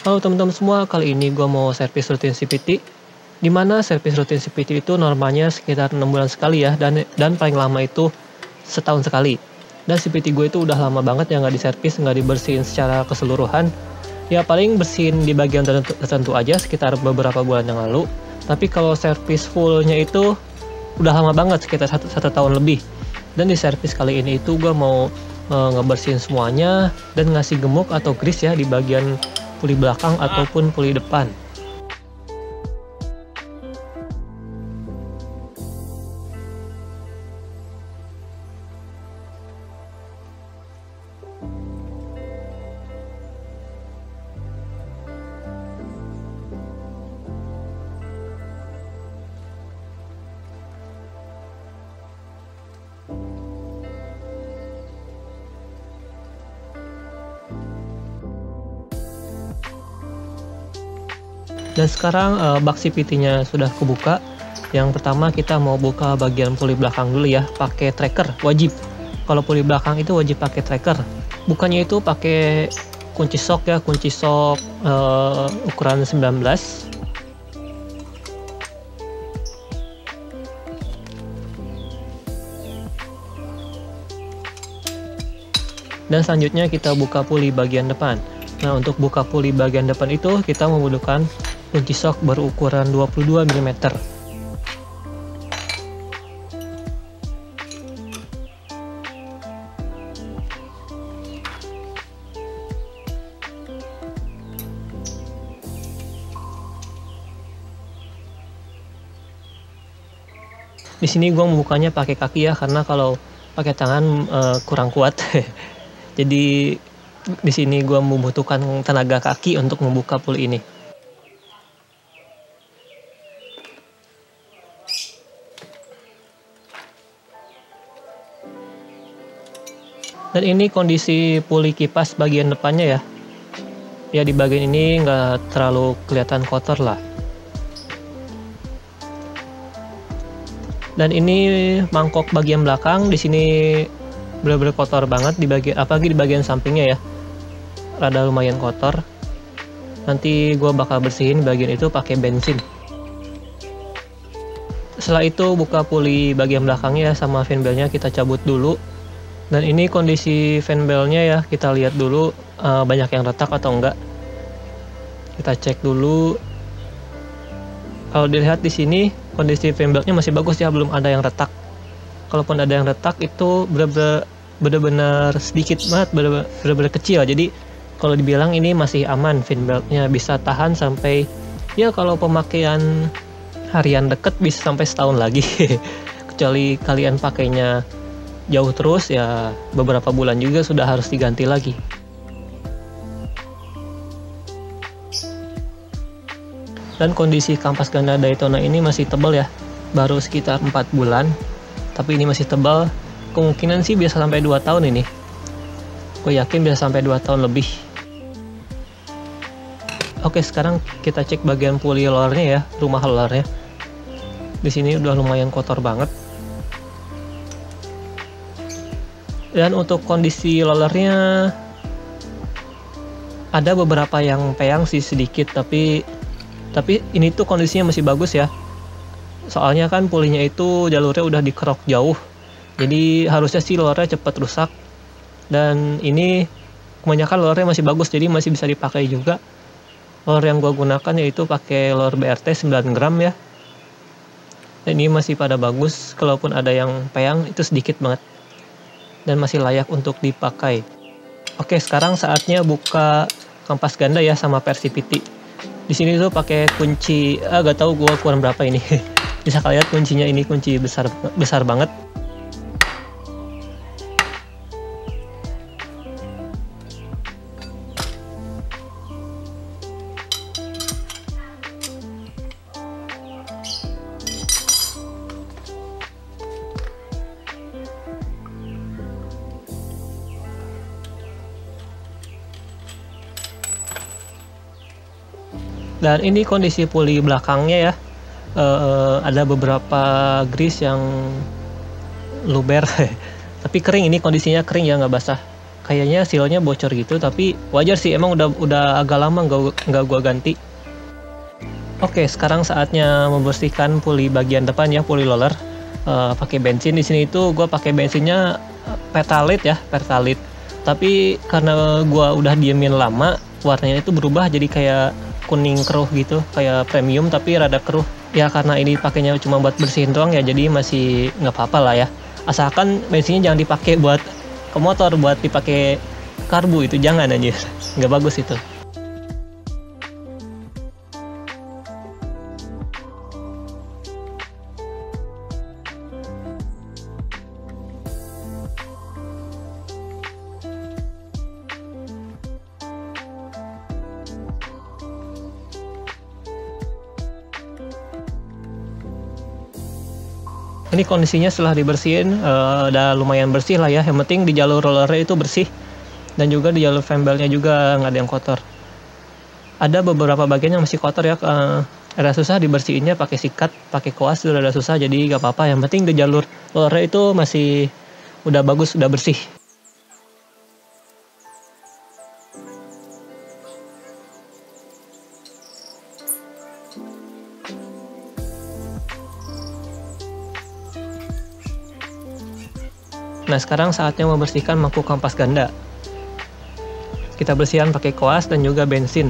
Halo teman-teman semua, kali ini gue mau servis rutin CVT. Di mana servis rutin CVT itu normalnya sekitar 6 bulan sekali ya, dan paling lama itu setahun sekali. Dan CVT gue itu udah lama banget ya nggak diservis, nggak dibersihin secara keseluruhan. Ya paling bersihin di bagian tertentu aja sekitar beberapa bulan yang lalu. Tapi kalau servis fullnya itu udah lama banget, sekitar satu tahun lebih. Dan di servis kali ini itu gue mau ngebersihin semuanya dan ngasih gemuk atau grease ya di bagian puli belakang ataupun puli depan. Dan sekarang bak CVT-nya sudah kebuka. Yang pertama kita mau buka bagian puli belakang dulu ya, pakai tracker wajib. Kalau puli belakang itu wajib pakai tracker. Bukannya itu pakai kunci sok ya, kunci sok ukuran 19. Dan selanjutnya kita buka puli bagian depan. Nah, untuk buka puli bagian depan itu kita membutuhkan kunci sok berukuran 22 mm. Di sini gue membukanya pakai kaki ya, karena kalau pakai tangan kurang kuat. Jadi di sini gue membutuhkan tenaga kaki untuk membuka puli ini. Dan ini kondisi puli kipas bagian depannya ya. Ya di bagian ini nggak terlalu kelihatan kotor lah. Dan ini mangkok bagian belakang di sini bener-bener kotor banget di bagian, apalagi di bagian sampingnya ya. Rada lumayan kotor. Nanti gue bakal bersihin bagian itu pakai bensin. Setelah itu buka puli bagian belakangnya sama fan belnya kita cabut dulu. Dan ini kondisi fan belnya ya, kita lihat dulu banyak yang retak atau enggak. Kita cek dulu. Kalau dilihat di sini kondisi fan belnya masih bagus ya, belum ada yang retak. Kalaupun ada yang retak itu bener-bener sedikit banget, bener-bener kecil. Jadi kalau dibilang ini masih aman, fan beltnya bisa tahan sampai ya kalau pemakaian harian deket bisa sampai setahun lagi. Kecuali kalian pakainya jauh terus ya, beberapa bulan juga sudah harus diganti lagi. Dan kondisi kampas ganda Daytona ini masih tebal ya, baru sekitar 4 bulan, tapi ini masih tebal. Kemungkinan sih bisa sampai 2 tahun ini. Gue yakin bisa sampai 2 tahun lebih. Oke, sekarang kita cek bagian puli lolernya ya, rumah lolernya. Di sini udah lumayan kotor banget. Dan untuk kondisi lolernya ada beberapa yang peyang sih sedikit, tapi ini tuh kondisinya masih bagus ya. Soalnya kan pulinya itu jalurnya udah dikerok jauh. Jadi harusnya sih lolernya cepat rusak. Dan ini kebanyakan lolernya masih bagus, jadi masih bisa dipakai juga. Loler yang gua gunakan yaitu pakai loler BRT 9 gram ya. Dan ini masih pada bagus, kalaupun ada yang peyang itu sedikit banget. Dan masih layak untuk dipakai. Oke, sekarang saatnya buka kampas ganda ya sama CVT. Di sini tuh pakai kunci, gak tahu gua ukuran berapa ini. Bisa kalian lihat kuncinya, ini kunci besar banget. Dan ini kondisi puli belakangnya ya, ada beberapa grease yang luber. Tapi kering, ini kondisinya kering ya, nggak basah kayaknya silnya bocor gitu, tapi wajar sih, emang udah agak lama nggak gua ganti. Oke, sekarang saatnya membersihkan puli bagian depan ya, puli roller. Pakai bensin. Di sini itu gua pakai bensinnya Pertalite ya, Pertalite. Tapi karena gua udah diemin lama, warnanya itu berubah jadi kayak kuning keruh gitu, kayak premium tapi rada keruh. Ya karena ini pakainya cuma buat bersihin doang ya, jadi masih nggak apa-apa lah ya. Asalkan bensinnya jangan dipakai buat ke motor, buat dipakai karbu itu jangan anjir. Nggak bagus itu. Ini kondisinya setelah dibersihin udah lumayan bersih lah ya. Yang penting di jalur rollernya itu bersih, dan juga di jalur fembelnya juga nggak ada yang kotor. Ada beberapa bagian yang masih kotor ya, ada susah dibersihinnya pakai sikat, pakai koas itu ada susah, jadi nggak apa-apa. Yang penting di jalur rollernya itu masih udah bagus, udah bersih. Nah, sekarang saatnya membersihkan mangkuk kampas ganda. Kita bersihkan pakai koas dan juga bensin,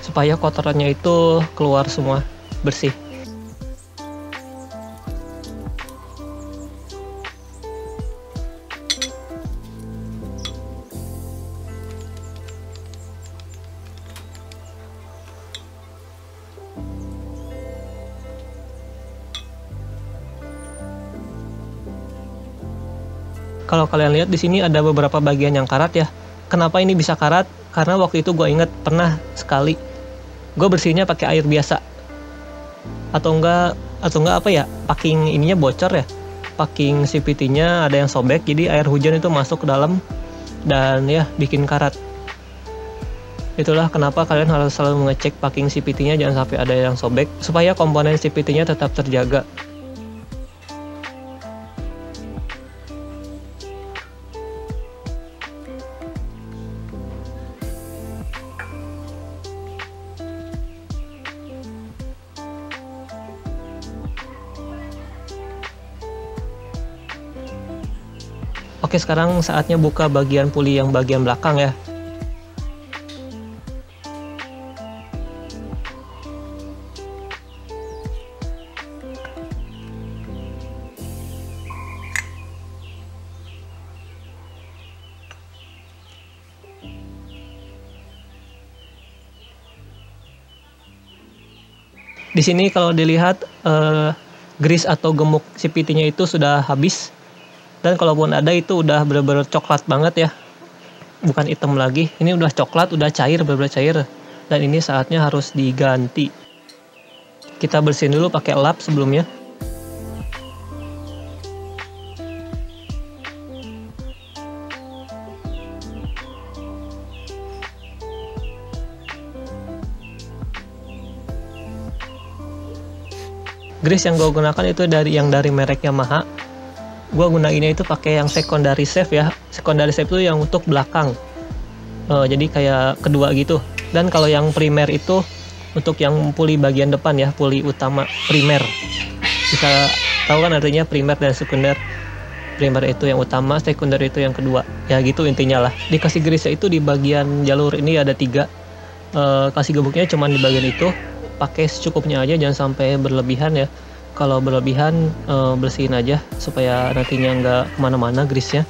supaya kotorannya itu keluar semua, bersih. Kalau kalian lihat di sini ada beberapa bagian yang karat ya. Kenapa ini bisa karat? Karena waktu itu gue inget pernah sekali gue bersihnya pakai air biasa, atau enggak apa ya, packing ininya bocor ya, packing CVT-nya ada yang sobek, jadi air hujan itu masuk ke dalam dan ya bikin karat. Itulah kenapa kalian harus selalu mengecek packing CVT-nya, jangan sampai ada yang sobek, supaya komponen CVT-nya tetap terjaga. Oke, sekarang saatnya buka bagian puli yang bagian belakang ya. Di sini kalau dilihat grease atau gemuk CVT-nya itu sudah habis. Dan kalaupun ada itu udah bener-bener coklat banget ya, bukan hitam lagi. Ini udah coklat, udah cair, bener-bener cair. Dan ini saatnya harus diganti. Kita bersihin dulu pakai lap sebelumnya. Grease yang gue gunakan itu dari merek Yamaha. Gue gunainnya itu pakai yang secondary save ya. Secondary save itu yang untuk belakang, jadi kayak kedua gitu. Dan kalau yang primer itu untuk yang puli bagian depan ya, puli utama primer. Bisa tahu kan artinya primer dan sekunder. Primer itu yang utama, sekunder itu yang kedua. Ya gitu intinya lah. Dikasih grease itu di bagian jalur ini ada 3. Kasih gebuknya cuma di bagian itu. Pakai secukupnya aja, jangan sampai berlebihan ya. Kalau berlebihan bersihin aja supaya nantinya nggak kemana-mana grease-nya.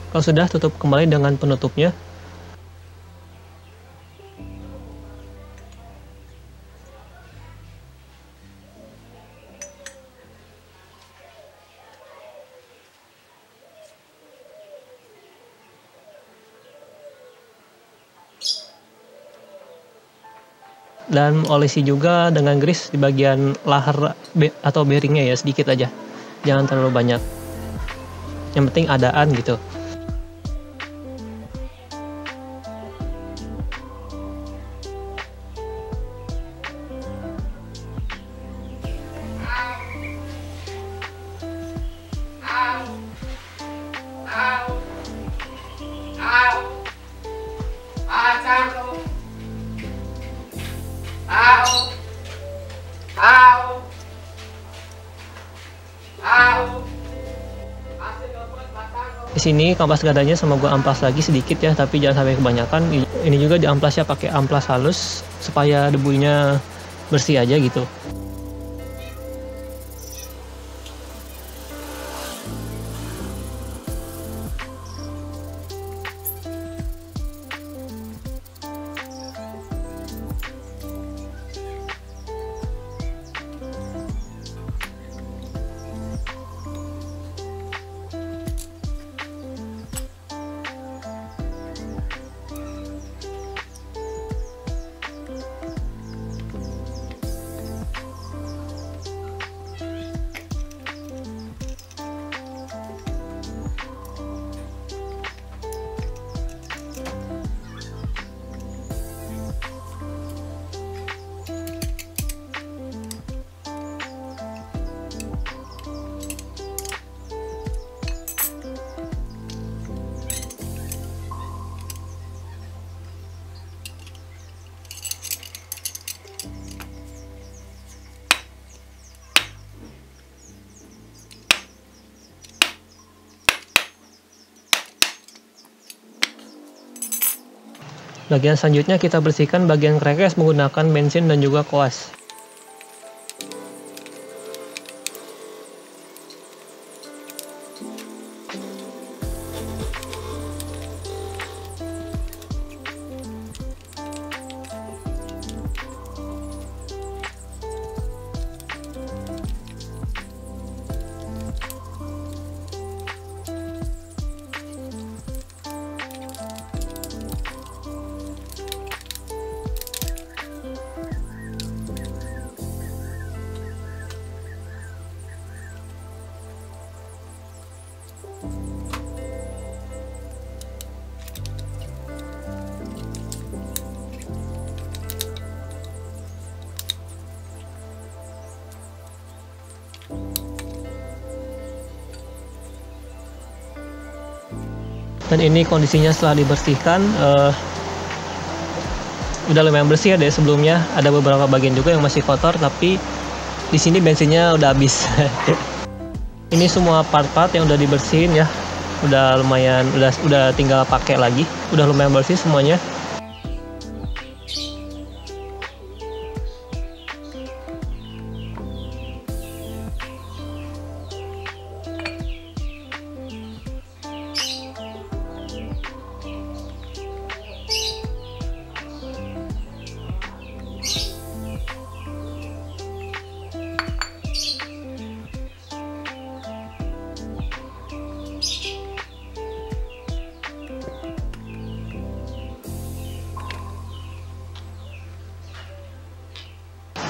Kalau sudah, tutup kembali dengan penutupnya. Dan olesi juga dengan grease di bagian lahar atau bearingnya ya, sedikit aja, jangan terlalu banyak, yang penting adaan gitu. Di sini kampas gadanya sama gua amplas lagi sedikit ya, tapi jangan sampai kebanyakan. Ini juga diamplas ya pakai amplas halus supaya debunya bersih aja gitu. Bagian selanjutnya kita bersihkan bagian crankcase menggunakan bensin dan juga koas. Dan ini kondisinya setelah dibersihkan, udah lumayan bersih ya dari sebelumnya. Ada beberapa bagian juga yang masih kotor, tapi di sini bensinnya udah habis. Ini semua part-part yang udah dibersihin ya, udah lumayan, udah tinggal pakai lagi, udah lumayan bersih semuanya.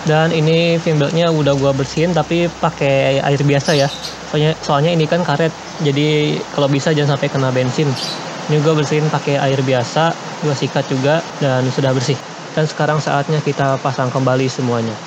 Dan ini film beltnya udah gua bersihin tapi pakai air biasa ya. Soalnya ini kan karet, jadi kalau bisa jangan sampai kena bensin. Ini gua bersihin pakai air biasa, gua sikat juga dan sudah bersih. Dan sekarang saatnya kita pasang kembali semuanya.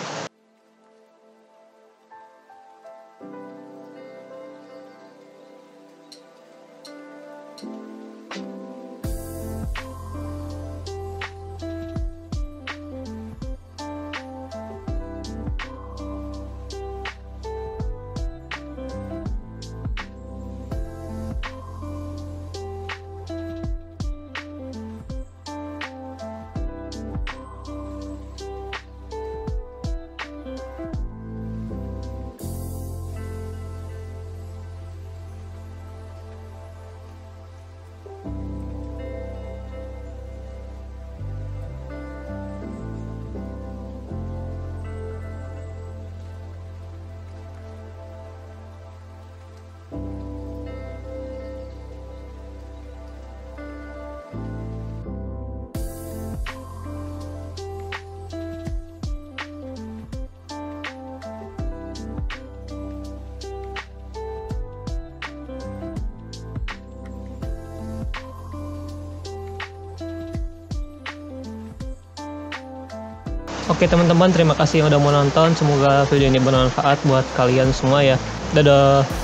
Oke teman-teman, terima kasih yang udah mau nonton. Semoga video ini bermanfaat buat kalian semua ya. Dadah.